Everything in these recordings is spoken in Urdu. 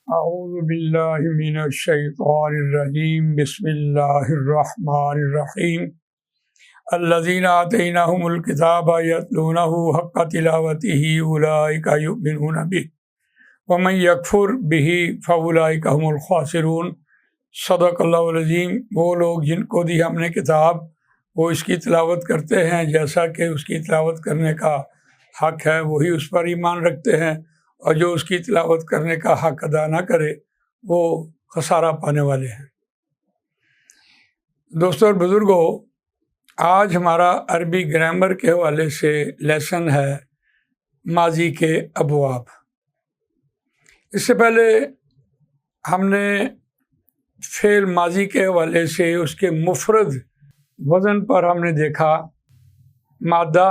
اعوذ باللہ من الشیطان الرجیم بسم اللہ الرحمن الرحیم الذین آتیناہم الکتاب یتلونہ حق تلاوتہ اولئک یؤمنون بہ ومن یکفر بہ فاولئک هم الخاسرون۔ صدق اللہ العظیم۔ وہ لوگ جن کو دی ہم نے کتاب وہ اس کی تلاوت کرتے ہیں جیسا کہ اس کی تلاوت کرنے کا حق ہے، وہی اس پر ایمان رکھتے ہیں، اور جو اس کی تلاوت کرنے کا حق ادا نہ کرے وہ خسارہ پانے والے ہیں۔ دوستو اور بزرگوں، آج ہمارا عربی گرامر کے حوالے سے لیسن ہے ماضی کے ابواب۔ اس سے پہلے ہم نے فعل ماضی کے حوالے سے اس کے مفرد وزن پر ہم نے دیکھا، مادہ،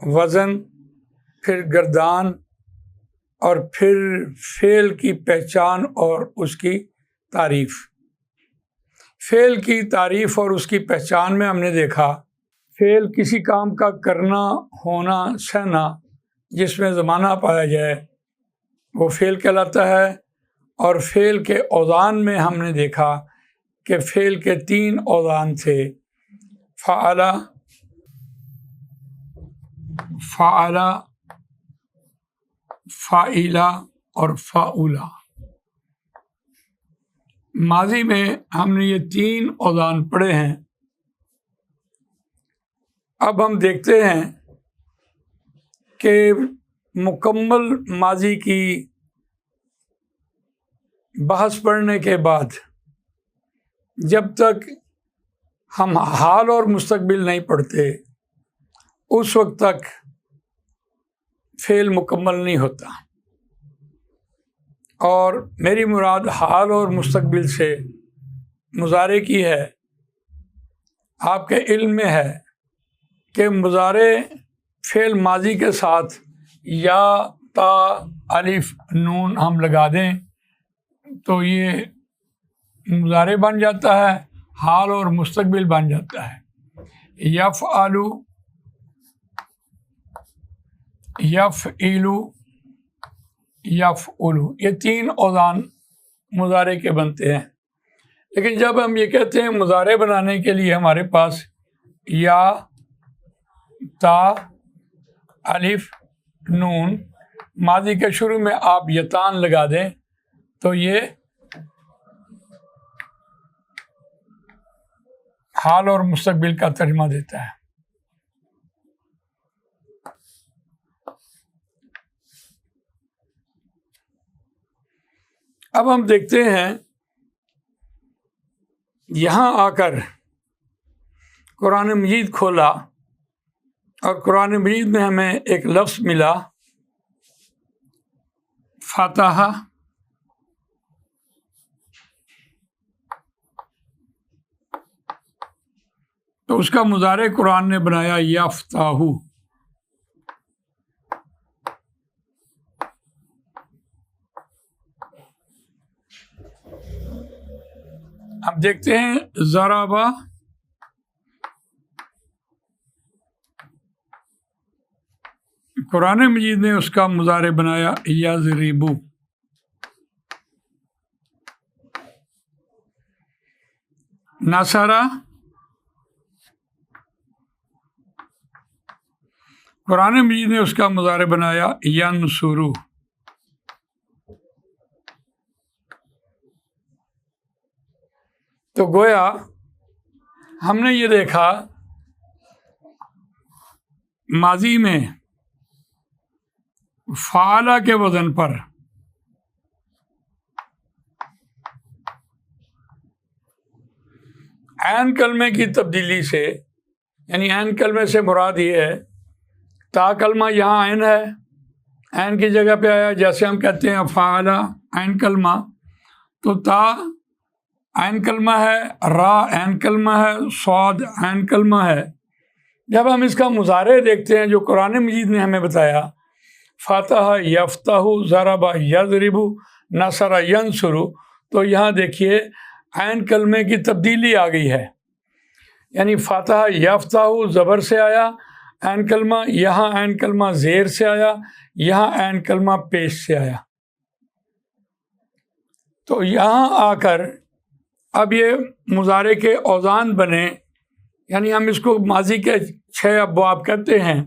وزن، پھر گردان، اور پھر فعل کی پہچان اور اس کی تعریف۔ فعل کی تعریف اور اس کی پہچان میں ہم نے دیکھا فعل کسی کام کا کرنا، ہونا، سہنا جس میں زمانہ پایا جائے وہ فعل کہلاتا ہے، اور فعل کے اوزان میں ہم نے دیکھا کہ فعل کے 3 اوزان تھے: فعل، فعلا، فاعلا اور فاعولا۔ ماضی میں ہم نے یہ 3 اوزان پڑھے ہیں۔ اب ہم دیکھتے ہیں کہ مکمل ماضی کی بحث پڑھنے کے بعد جب تک ہم حال اور مستقبل نہیں پڑھتے اس وقت تک فعل مکمل نہیں ہوتا، اور میری مراد حال اور مستقبل سے مضارع کی ہے۔ آپ کے علم میں ہے کہ مضارع فعل ماضی کے ساتھ یا، تا، الف، نون ہم لگا دیں تو یہ مضارع بن جاتا ہے، حال اور مستقبل بن جاتا ہے۔ یفعل، یفعل، یفعل، یہ 3 اوزان مضارع کے بنتے ہیں۔ لیکن جب ہم یہ کہتے ہیں مضارع بنانے کے لیے ہمارے پاس یا، تا، الف، نون، ماضی کے شروع میں آپ یتان لگا دیں تو یہ حال اور مستقبل کا ترجمہ دیتا ہے۔ اب ہم دیکھتے ہیں یہاں آ کر قرآن مجید کھولا، اور قرآن مجید میں ہمیں ایک لفظ ملا فتح، تو اس کا مضارع قرآن نے بنایا یفتح۔ اب دیکھتے ہیں ضربہ، قرآن مجید نے اس کا مضارع بنایا یضرب۔ نصر، قرآن مجید نے اس کا مضارع بنایا ینصر۔ تو گویا ہم نے یہ دیکھا ماضی میں فعل کے وزن پر عین کلمے کی تبدیلی سے، یعنی عین کلمے سے مراد یہ ہے تا کلمہ یہاں عین ہے، عین کی جگہ پہ آیا، جیسے ہم کہتے ہیں فعل عین کلمہ، تو تا عین کلمہ ہے، را عین کلمہ ہے، صاد عین کلمہ ہے۔ جب ہم اس کا مضارع دیکھتے ہیں جو قرآن مجید نے ہمیں بتایا فتح یفتح، ضرب یضرب، نصر ینصر، تو یہاں دیکھیے عین کلمے کی تبدیلی آ گئی ہے، یعنی فتح یفتح زبر سے آیا عین کلمہ، یہاں عین کلمہ زیر سے آیا، یہاں عین کلمہ پیش سے آیا۔ تو یہاں آ کر اب یہ مضارع کے اوزان بنے، یعنی ہم اس کو ماضی کے 6 ابواب کہتے ہیں۔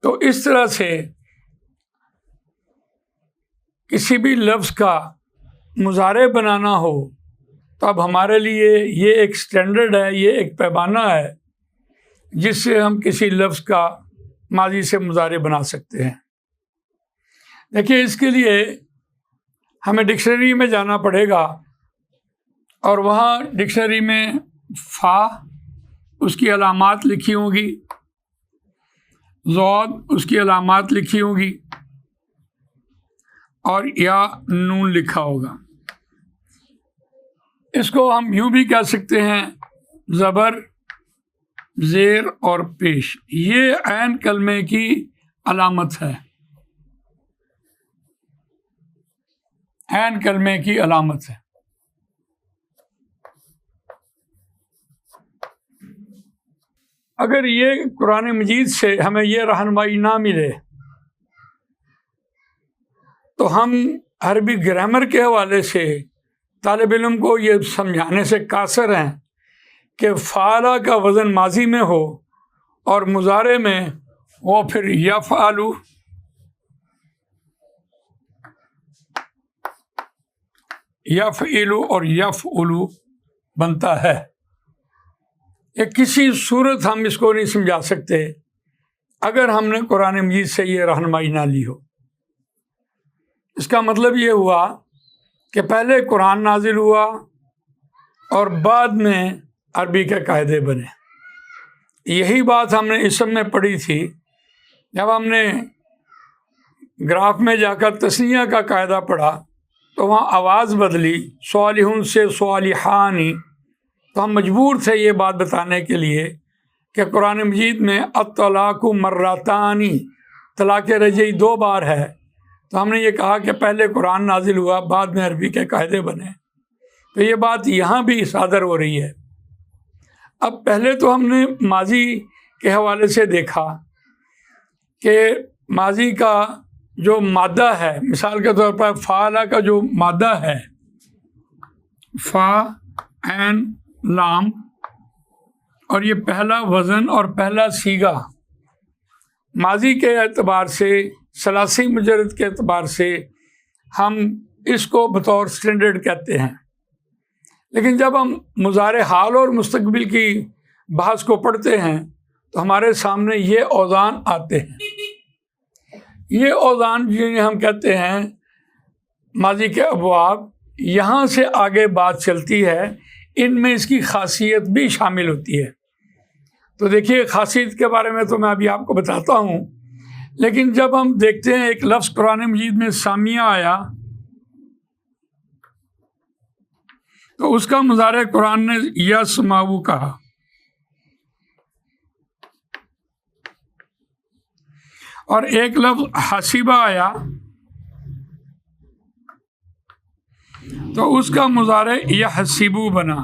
تو اس طرح سے کسی بھی لفظ کا مضارع بنانا ہو تو اب ہمارے لیے یہ ایک سٹینڈرڈ ہے، یہ ایک پیمانہ ہے جس سے ہم کسی لفظ کا ماضی سے مضارع بنا سکتے ہیں۔ دیکھیے، اس کے لیے ہمیں ڈکشنری میں جانا پڑے گا، اور وہاں ڈکشنری میں فا اس کی علامات لکھی ہوں گی، ضاد اس کی علامات لکھی ہوں گی، اور یا نون لکھا ہوگا۔ اس کو ہم یوں بھی کہہ سکتے ہیں زبر، زیر اور پیش، یہ عین کلمے کی علامت ہے، عین کلمے کی علامت ہے۔ اگر یہ قرآن مجید سے ہمیں یہ رہنمائی نہ ملے تو ہم عربی گرامر کے حوالے سے طالب علم کو یہ سمجھانے سے قاصر ہیں کہ فعلا کا وزن ماضی میں ہو اور مضارع میں وہ پھر یفعلو، یفعلو اور یفعلو بنتا ہے۔ یہ کسی صورت ہم اس کو نہیں سمجھا سکتے اگر ہم نے قرآن مجید سے یہ رہنمائی نہ لی ہو۔ اس کا مطلب یہ ہوا کہ پہلے قرآن نازل ہوا اور بعد میں عربی کے قاعدے بنے۔ یہی بات ہم نے اسم میں پڑھی تھی، جب ہم نے گراف میں جا کر تثنیہ کا قاعدہ پڑھا تو وہاں آواز بدلی، صالحون سے صالحانی، تو ہم مجبور تھے یہ بات بتانے کے لیے کہ قرآن مجید میں الطلاق مرتانی، طلاق رجعی 2 بار ہے، تو ہم نے یہ کہا کہ پہلے قرآن نازل ہوا، بعد میں عربی کے قاعدے بنے۔ تو یہ بات یہاں بھی صادر ہو رہی ہے۔ اب پہلے تو ہم نے ماضی کے حوالے سے دیکھا کہ ماضی کا جو مادہ ہے، مثال کے طور پر فعلا کا جو مادہ ہے، فا، عین، لام، اور یہ پہلا وزن اور پہلا صیغہ ماضی کے اعتبار سے، ثلاثی مجرد کے اعتبار سے ہم اس کو بطور سٹینڈرڈ کہتے ہیں۔ لیکن جب ہم مضارع حال اور مستقبل کی بحث کو پڑھتے ہیں تو ہمارے سامنے یہ اوزان آتے ہیں۔ یہ اوزان جنہیں ہم کہتے ہیں ماضی کے ابواب، یہاں سے آگے بات چلتی ہے، ان میں اس کی خاصیت بھی شامل ہوتی ہے۔ تو دیکھیے، خاصیت کے بارے میں تو میں ابھی آپ کو بتاتا ہوں، لیکن جب ہم دیکھتے ہیں ایک لفظ قرآن مجید میں سامیہ آیا تو اس کا مضارع قرآن نے یسمعو کہا، اور ایک لفظ حسیبہ آیا تو اس کا مضارع یحسبو بنا۔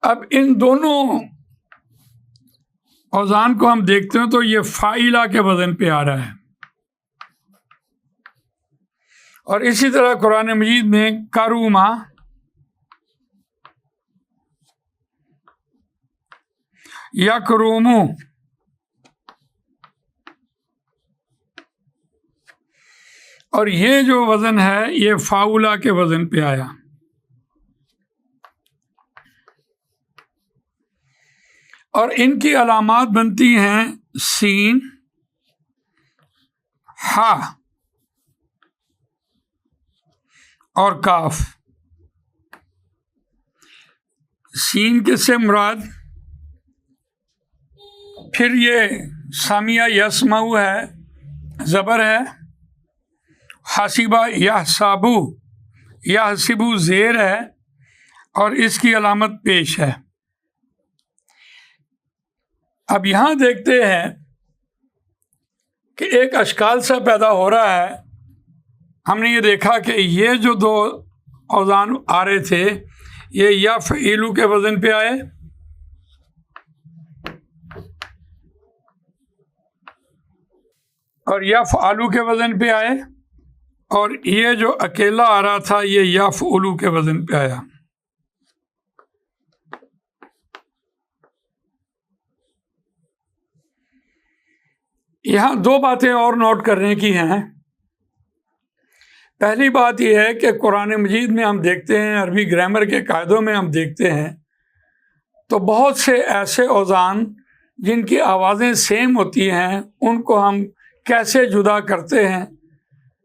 اب ان دونوں اوزان کو ہم دیکھتے ہیں تو یہ فاعلہ کے وزن پہ آ رہا ہے، اور اسی طرح قرآن مجید میں کروما، یکرومو، اور یہ جو وزن ہے یہ فاعلہ کے وزن پہ آیا۔ اور ان کی علامات بنتی ہیں سین، ہا اور کاف۔ سین کس سے مراد؟ پھر یہ سامیہ یسمعو ہے، زبر ہے، حسیبہ یحسبو، یحسبو زیر ہے، اور اس کی علامت پیش ہے۔ اب یہاں دیکھتے ہیں کہ ایک اشکال سا پیدا ہو رہا ہے۔ ہم نے یہ دیکھا کہ یہ جو 2 اوزان آ رہے تھے یہ یفعلو کے وزن پہ آئے، اور یفعلو کے وزن پہ آئے، اور یہ جو اکیلا آ رہا تھا یہ یفعلو کے وزن پہ آیا۔ یہاں دو باتیں اور نوٹ کرنے کی ہیں۔ پہلی بات یہ ہے کہ قرآن مجید میں ہم دیکھتے ہیں، عربی گرامر کے قاعدوں میں ہم دیکھتے ہیں تو بہت سے ایسے اوزان جن کی آوازیں سیم ہوتی ہیں ان کو ہم کیسے جدا کرتے ہیں،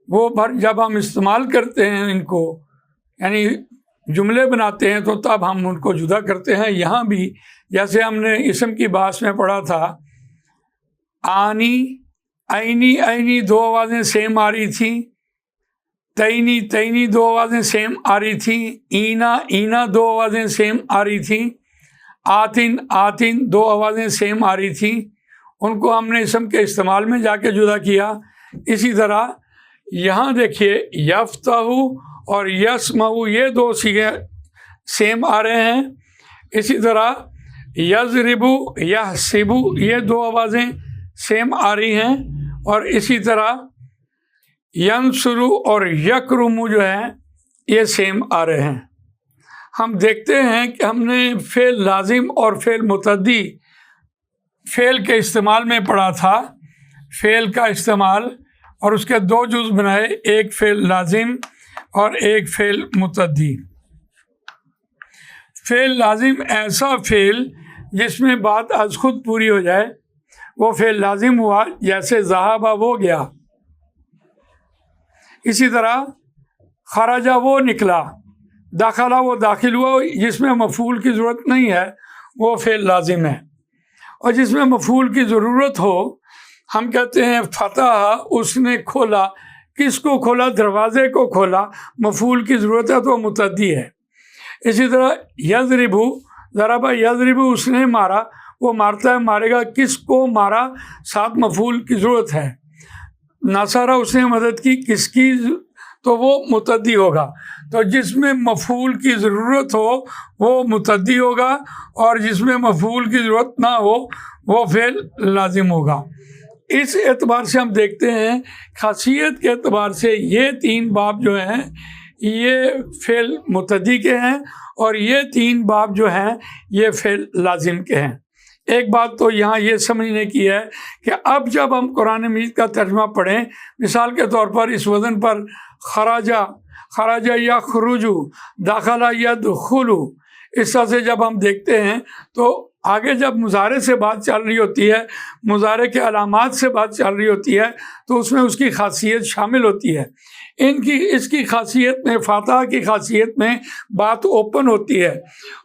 وہ جب ہم استعمال کرتے ہیں ان کو، یعنی جملے بناتے ہیں تو تب ہم ان کو جدا کرتے ہیں۔ یہاں بھی جیسے ہم نے اسم کی بحث میں پڑھا تھا، آنی عینی عینی دو آوازیں سیم آ رہی تھیں، تینی تینی دو آوازیں سیم آ رہی تھیں، اینا اینا دو آوازیں سیم آ رہی تھیں، آتن آتن دو آوازیں سیم آ رہی تھیں، ان کو ہم نے اسم کے استعمال میں جا کے جدا کیا۔ اسی طرح یہاں دیکھیے یفتح اور یسمع یہ دو صیغے سیم آ رہے ہیں۔ اسی طرح یضرب یحسب یہ دو آوازیں سیم آ رہی ہیں، اور اسی طرح ینصر اور یکرم جو ہے یہ سیم آ رہے ہیں۔ ہم دیکھتے ہیں کہ ہم نے فعل لازم اور فعل متعدی فعل کے استعمال میں پڑھا تھا، فعل کا استعمال، اور اس کے دو جز بنائے، ایک فعل لازم اور ایک فعل متعدی۔ فعل لازم ایسا فعل جس میں بات از خود پوری ہو جائے، وہ فعل لازم ہوا، جیسے ذہب وہ گیا۔ اسی طرح خرج وہ نکلا، داخلہ وہ داخل ہوا، جس میں مفعول کی ضرورت نہیں ہے وہ فعل لازم ہے۔ اور جس میں مفعول کی ضرورت ہو، ہم کہتے ہیں فتح اس نے کھولا، کس کو کھولا؟ دروازے کو کھولا، مفعول کی ضرورت ہے تو متعدی ہے۔ اسی طرح یضرب ضرب یضرب اس نے مارا، وہ مارتا ہے مارے گا، کس کو مارا؟ ساتھ مفعول کی ضرورت ہے۔ نصرہ اس نے مدد کی، کس کی؟ تو وہ متعدی ہوگا۔ تو جس میں مفعول کی ضرورت ہو وہ متعدی ہوگا، اور جس میں مفعول کی ضرورت نہ ہو وہ فعل لازم ہوگا۔ اس اعتبار سے ہم دیکھتے ہیں، خاصیت کے اعتبار سے یہ تین باب جو ہیں یہ فعل متعدی کے ہیں، اور یہ تین باب جو ہیں یہ فعل لازم کے ہیں۔ ایک بات تو یہاں یہ سمجھنے کی ہے کہ اب جب ہم قرآن مجید کا ترجمہ پڑھیں، مثال کے طور پر اس وزن پر خراجہ خراجہ یخرج، داخلہ یدخل، اس طرح سے جب ہم دیکھتے ہیں تو آگے جب مضارع سے بات چل رہی ہوتی ہے، مضارع کے علامات سے بات چل رہی ہوتی ہے، تو اس میں اس کی خاصیت شامل ہوتی ہے۔ اس کی خاصیت میں، فاتحہ کی خاصیت میں بات اوپن ہوتی ہے،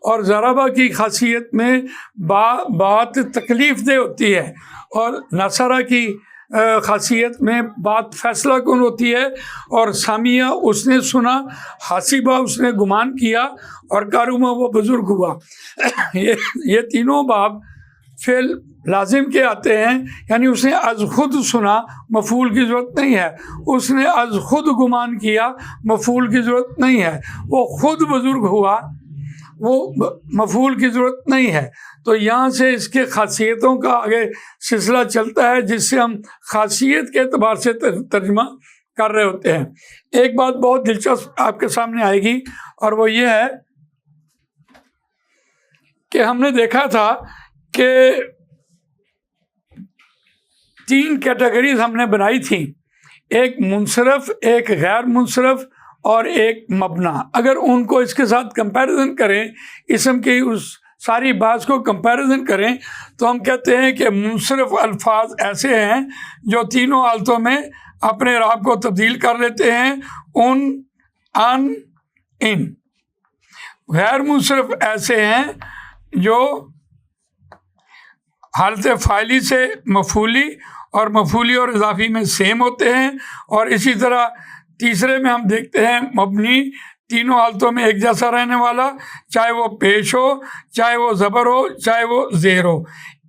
اور ضربہ کی خاصیت میں بات تکلیف دہ ہوتی ہے، اور نصرہ کی خاصیت میں بات فیصلہ کن ہوتی ہے، اور سامیہ اس نے سنا، حاسبہ اس نے گمان کیا، اور کارما وہ بزرگ ہوا۔ یہ تینوں باب فعل لازم کے آتے ہیں، یعنی اس نے از خود سنا، مفعول کی ضرورت نہیں ہے، اس نے از خود گمان کیا، مفعول کی ضرورت نہیں ہے، وہ خود بزرگ ہوا، وہ مفعول کی ضرورت نہیں ہے۔ تو یہاں سے اس کے خاصیتوں کا آگے سلسلہ چلتا ہے، جس سے ہم خاصیت کے اعتبار سے ترجمہ کر رہے ہوتے ہیں۔ ایک بات بہت دلچسپ آپ کے سامنے آئے گی، اور وہ یہ ہے کہ ہم نے دیکھا تھا کہ تین کیٹیگریز ہم نے بنائی تھیں، ایک منصرف، ایک غیر منصرف، اور ایک مبنا۔ اگر ان کو اس کے ساتھ کمپیریزن کریں، اسم کی اس ساری بات کو کمپیریزن کریں، تو ہم کہتے ہیں کہ منصرف الفاظ ایسے ہیں جو تینوں حالتوں میں اپنے اعراب کو تبدیل کر لیتے ہیں، ان، ان۔ غیر منصرف ایسے ہیں جو حالت فاعلی سے مفعولی اور مفعولی اور اضافی میں سیم ہوتے ہیں، اور اسی طرح تیسرے میں ہم دیکھتے ہیں مبنی، تینوں حالتوں میں ایک جیسا رہنے والا، چاہے وہ پیش ہو، چاہے وہ زبر ہو، چاہے وہ زیر ہو۔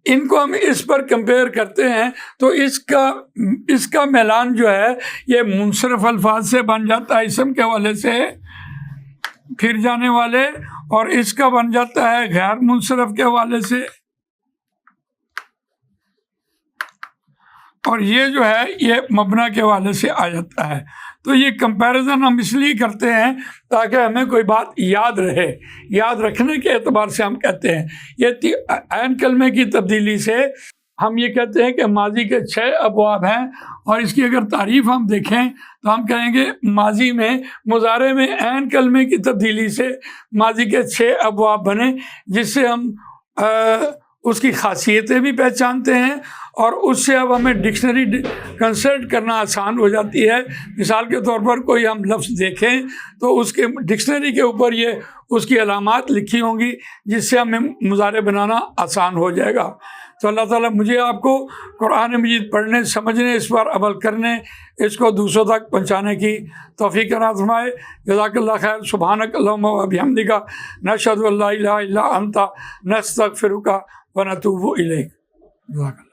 ان کو ہم اس پر کمپیئر کرتے ہیں تو اس کا میلان جو ہے یہ منصرف الفاظ سے بن جاتا ہے، اسم کے حوالے سے پھر جانے والے، اور اس کا بن جاتا ہے غیر منصرف کے حوالے سے۔ اور یہ جو ہے یہ مبنا کے حوالے سے آ جاتا ہے۔ تو یہ کمپیریزن ہم اس لیے کرتے ہیں تاکہ ہمیں کوئی بات یاد رہے، یاد رکھنے کے اعتبار سے ہم کہتے ہیں۔ یہ عین کلمے کی تبدیلی سے ہم یہ کہتے ہیں کہ ماضی کے 6 ابواب ہیں، اور اس کی اگر تعریف ہم دیکھیں تو ہم کہیں گے ماضی میں مضارع میں عین کلمے کی تبدیلی سے ماضی کے 6 ابواب بنے، جس سے ہم اس کی خاصیتیں بھی پہچانتے ہیں، اور اس سے اب ہمیں ڈکشنری کنسلٹ کرنا آسان ہو جاتی ہے۔ مثال کے طور پر کوئی ہم لفظ دیکھیں تو اس کے ڈکشنری کے اوپر یہ اس کی علامات لکھی ہوں گی، جس سے ہمیں مضارع بنانا آسان ہو جائے گا۔ تو اللہ تعالیٰ مجھے آپ کو قرآن مجید پڑھنے، سمجھنے، اس پر عمل کرنے، اس کو دوسروں تک پہنچانے کی توفیق عطا فرمائے۔ جزاک اللہ خیر۔ سبحانک اللہم و بحمدک، نشہد ان لا الہ الا انت، نستغفرک و نتوب الیک۔ جزاک اللہ۔